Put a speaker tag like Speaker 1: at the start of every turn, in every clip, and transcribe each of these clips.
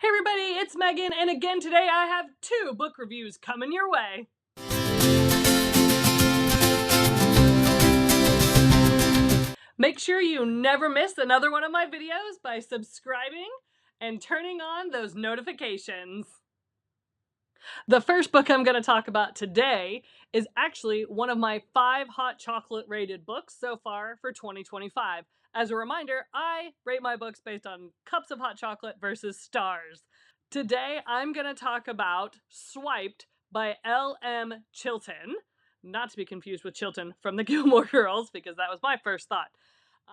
Speaker 1: Hey everybody, it's Megan, and again today I have 2 book reviews coming your way. Make sure you never miss another one of my videos by subscribing and turning on those notifications. The first book I'm going to talk about today is actually one of my 5 hot chocolate rated books so far for 2025. As a reminder, I rate my books based on cups of hot chocolate versus stars. Today I'm going to talk about Swiped by L.M. Chilton, not to be confused with Chilton from the Gilmore Girls, because that was my first thought.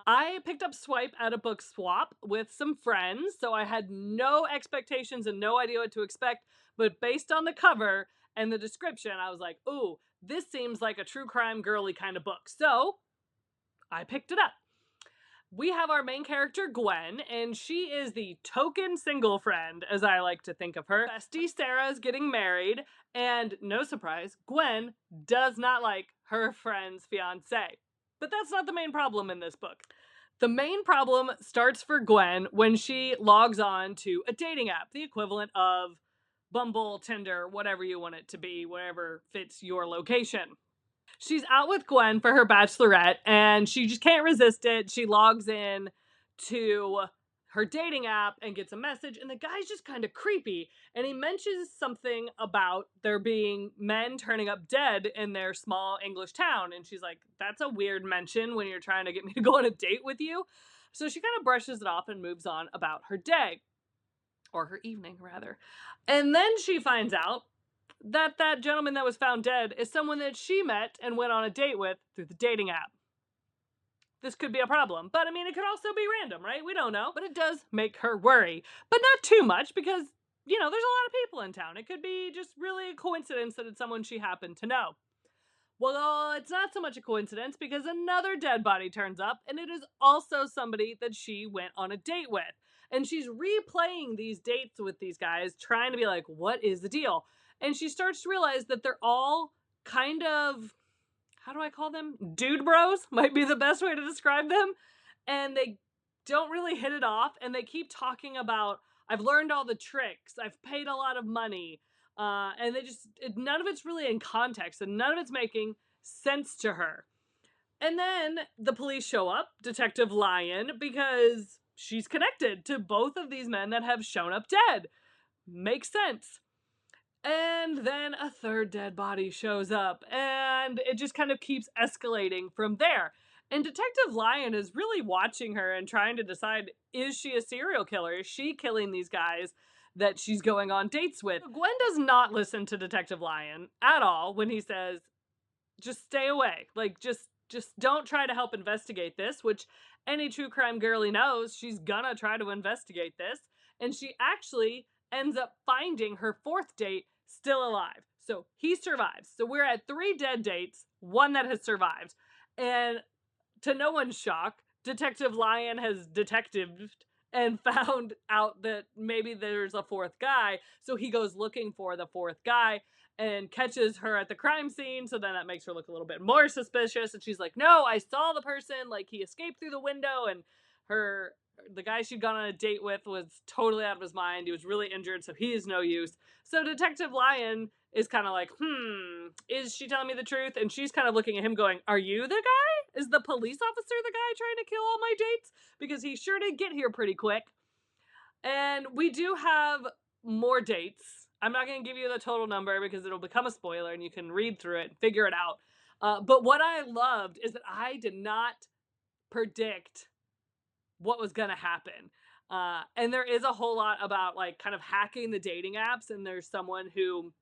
Speaker 1: I picked up Swipe at a book swap with some friends, so I had no expectations and no idea what to expect, but based on the cover and the description, I was like, ooh, this seems like a true crime girly kind of book. So I picked it up. We have our main character, Gwen, and she is the token single friend, as I like to think of her. Bestie Sarah's getting married, and no surprise, Gwen does not like her friend's fiance. But that's not the main problem in this book. The main problem starts for Gwen when she logs on to a dating app, the equivalent of Bumble, Tinder, whatever you want it to be, whatever fits your location. She's out with Gwen for her bachelorette and she just can't resist it. She logs in to her dating app and gets a message, and the guy's just kind of creepy, and he mentions something about there being men turning up dead in their small English town, and she's like, that's a weird mention when you're trying to get me to go on a date with you. So she kind of brushes it off and moves on about her day, or her evening rather. And then she finds out that gentleman that was found dead is someone that she met and went on a date with through the dating app. This could be a problem, but I mean, it could also be random, right? We don't know, but it does make her worry, but not too much because, there's a lot of people in town. It could be just really a coincidence that it's someone she happened to know. Well, it's not so much a coincidence because another dead body turns up, and it is also somebody that she went on a date with. And she's replaying these dates with these guys, trying to be like, what is the deal? And she starts to realize that they're all kind of, how do I call them? Dude bros might be the best way to describe them. And they don't really hit it off, and they keep talking about, I've learned all the tricks, I've paid a lot of money. And none of it's really in context, and none of it's making sense to her. And then the police show up, Detective Lyon, because she's connected to both of these men that have shown up dead. Makes sense. And then a third dead body shows up, and it just kind of keeps escalating from there. And Detective Lyon is really watching her and trying to decide, is she a serial killer? Is she killing these guys that she's going on dates with? Gwen does not listen to Detective Lyon at all when he says, just stay away. Like, just don't try to help investigate this, which any true crime girly knows she's gonna try to investigate this. And she actually ends up finding her 4th date still alive. So he survives. So we're at 3 dead dates, 1 that has survived. And to no one's shock, Detective Lyon has detectived and found out that maybe there's a 4th guy. So he goes looking for the 4th guy and catches her at the crime scene. So then that makes her look a little bit more suspicious. And she's like, no, I saw the person. Like, he escaped through the window, and the guy she'd gone on a date with was totally out of his mind. He was really injured, so he is no use. So Detective Lyon is kind of like, is she telling me the truth? And she's kind of looking at him going, are you the guy? Is the police officer the guy trying to kill all my dates? Because he sure did get here pretty quick. And we do have more dates. I'm not going to give you the total number because it'll become a spoiler and you can read through it and figure it out. But what I loved is that I did not predict what was going to happen. And there is a whole lot about like kind of hacking the dating apps. And there's someone who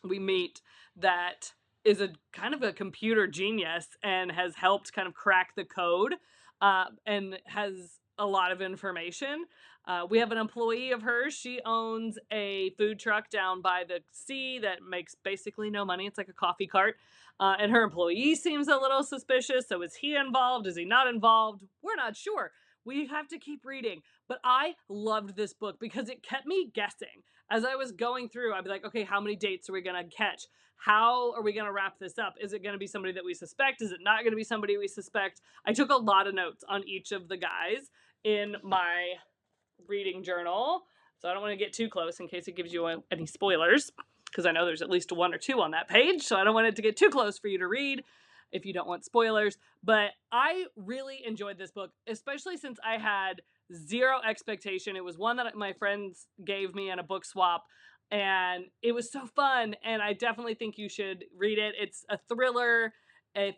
Speaker 1: we meet that is a kind of a computer genius and has helped kind of crack the code, and has a lot of information. We have an employee of hers. She owns a food truck down by the sea that makes basically no money. It's like a coffee cart. And her employee seems a little suspicious. So is he involved? Is he not involved? We're not sure. We have to keep reading. But I loved this book because it kept me guessing. As I was going through, I'd be like, okay, how many dates are we going to catch? How are we going to wrap this up? Is it going to be somebody that we suspect? Is it not going to be somebody we suspect? I took a lot of notes on each of the guys in my reading journal. So I don't want to get too close in case it gives you any spoilers, because I know there's at least 1 or 2 on that page, so I don't want it to get too close for you to read if you don't want spoilers. But I really enjoyed this book, especially since I had zero expectation. It was one that my friends gave me in a book swap, and it was so fun, and I definitely think you should read it. It's a thriller,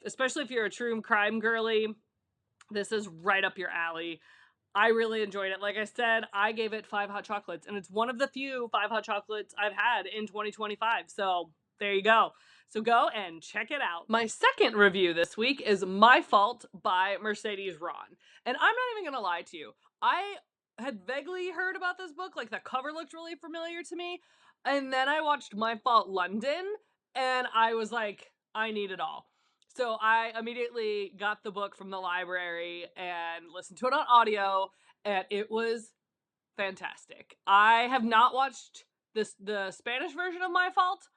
Speaker 1: especially if you're a true crime girly. This is right up your alley. I really enjoyed it. Like I said, I gave it 5 hot chocolates, and it's one of the few 5 hot chocolates I've had in 2025. So there you go. So go and check it out. My second review this week is My Fault by Mercedes Ron. And I'm not even going to lie to you. I had vaguely heard about this book. Like, the cover looked really familiar to me. And then I watched My Fault London, and I was like, I need it all. So I immediately got the book from the library and listened to it on audio, and it was fantastic. I have not watched the Spanish version of My Fault,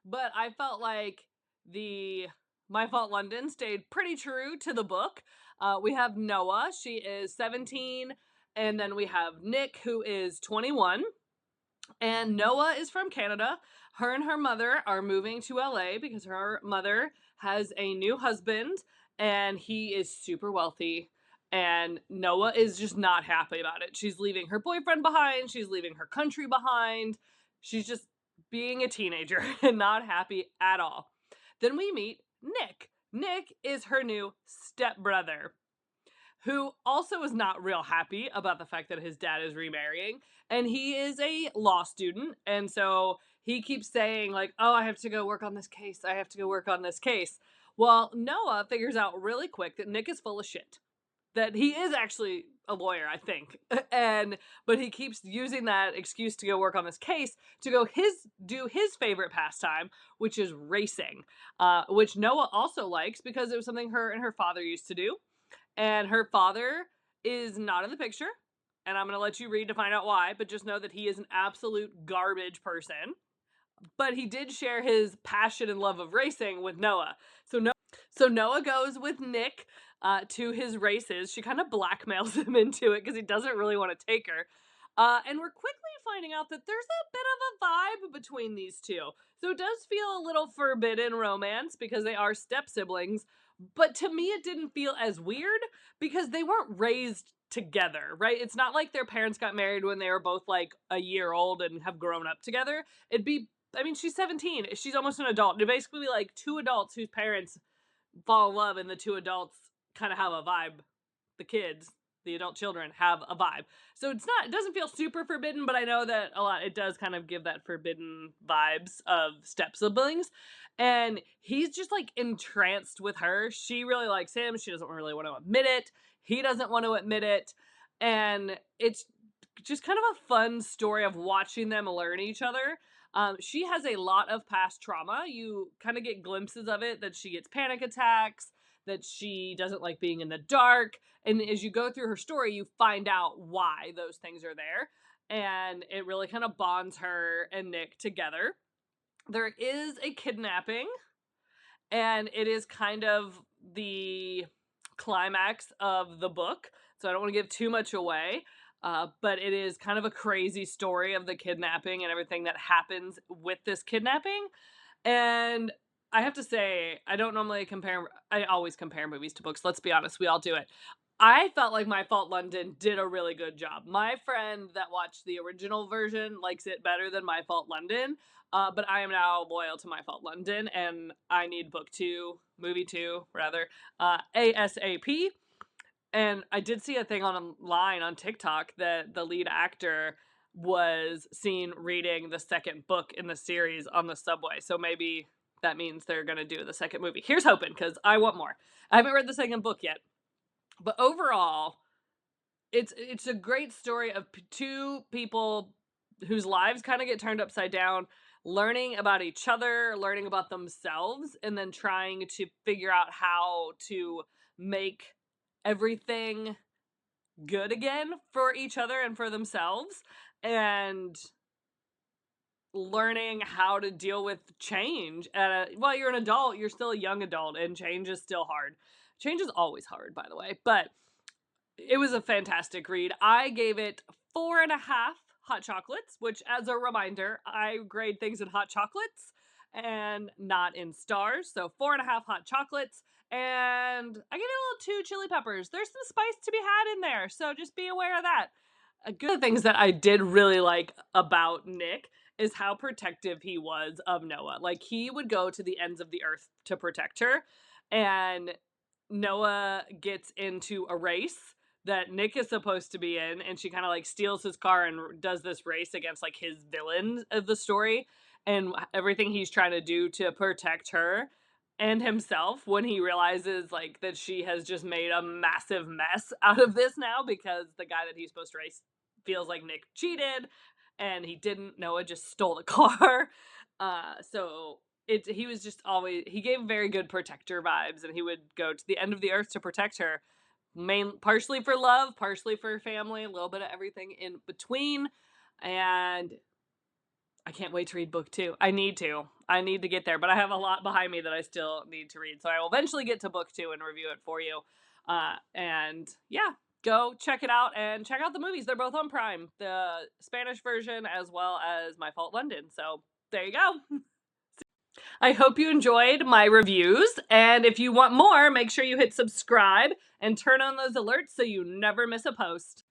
Speaker 1: but I felt like the My Fault London stayed pretty true to the book. We have Noah, she is 17, and then we have Nick, who is 21. And Noah is from Canada. Her and her mother are moving to LA because her mother has a new husband and he is super wealthy. And Noah is just not happy about it. She's leaving her boyfriend behind. She's leaving her country behind. She's just being a teenager and not happy at all. Then we meet Nick. Nick is her new stepbrother, who also is not real happy about the fact that his dad is remarrying. And he is a law student. And so he keeps saying, like, oh, I have to go work on this case. I have to go work on this case. Well, Noah figures out really quick that Nick is full of shit. That he is actually a lawyer, I think. But he keeps using that excuse to go work on this case to go do his favorite pastime, which is racing. Which Noah also likes because it was something her and her father used to do. And her father is not in the picture, and I'm going to let you read to find out why, but just know that he is an absolute garbage person. But he did share his passion and love of racing with Noah. So Noah goes with Nick to his races. She kind of blackmails him into it because he doesn't really want to take her. And we're quickly finding out that there's a bit of a vibe between these two. So it does feel a little forbidden romance because they are step siblings. But to me, it didn't feel as weird because they weren't raised together, right? It's not like their parents got married when they were both like a year old and have grown up together. I mean, she's 17. She's almost an adult. They're basically like 2 adults whose parents fall in love, and the 2 adults kind of have a vibe. The kids, the adult children, have a vibe. So it doesn't feel super forbidden, but I know that it does kind of give that forbidden vibes of step siblings. And he's just like entranced with her. She really likes him. She doesn't really want to admit it. He doesn't want to admit it. And it's just kind of a fun story of watching them learn each other. She has a lot of past trauma. You kind of get glimpses of it, that she gets panic attacks, that she doesn't like being in the dark. And as you go through her story, you find out why those things are there. And it really kind of bonds her and Nick together. There is a kidnapping, and it is kind of the climax of the book. So I don't want to give too much away. But it is kind of a crazy story of the kidnapping and everything that happens with this kidnapping. And I have to say, I always compare movies to books. Let's be honest, we all do it. I felt like My Fault London did a really good job. My friend that watched the original version likes it better than My Fault London. But I am now loyal to My Fault London, and I need movie 2, ASAP. And I did see a thing online on TikTok that the lead actor was seen reading the second book in the series on the subway. So maybe that means they're going to do the second movie. Here's hoping, because I want more. I haven't read the second book yet. But overall, it's a great story of 2 people whose lives kind of get turned upside down, learning about each other, learning about themselves, and then trying to figure out how to make everything good again for each other and for themselves, and learning how to deal with change. While you're an adult, you're still a young adult, and change is still hard. Change is always hard, by the way, but it was a fantastic read. I gave it 4.5 hot chocolates, which, as a reminder, I grade things in hot chocolates and not in stars. So 4.5 hot chocolates. And I give it a little 2 chili peppers. There's some spice to be had in there, so just be aware of that. A good things that I did really like about Nick is how protective he was of Noah. Like, he would go to the ends of the earth to protect her. And Noah gets into a race that Nick is supposed to be in, and she kind of like steals his car and does this race against like his villain of the story and everything he's trying to do to protect her and himself, when he realizes like that she has just made a massive mess out of this now because the guy that he's supposed to race feels like Nick cheated and he didn't. Noah just stole the car. So he was just always, he gave very good protector vibes, and he would go to the end of the earth to protect her, partially for love, partially for family, a little bit of everything in between. And I can't wait to read book 2. I need to get there, but I have a lot behind me that I still need to read, so I will eventually get to book 2 and review it for you. And yeah, go check it out, and check out the movies. They're both on Prime, the Spanish version as well as My Fault London. So there you go. I hope you enjoyed my reviews, and if you want more, make sure you hit subscribe and turn on those alerts so you never miss a post.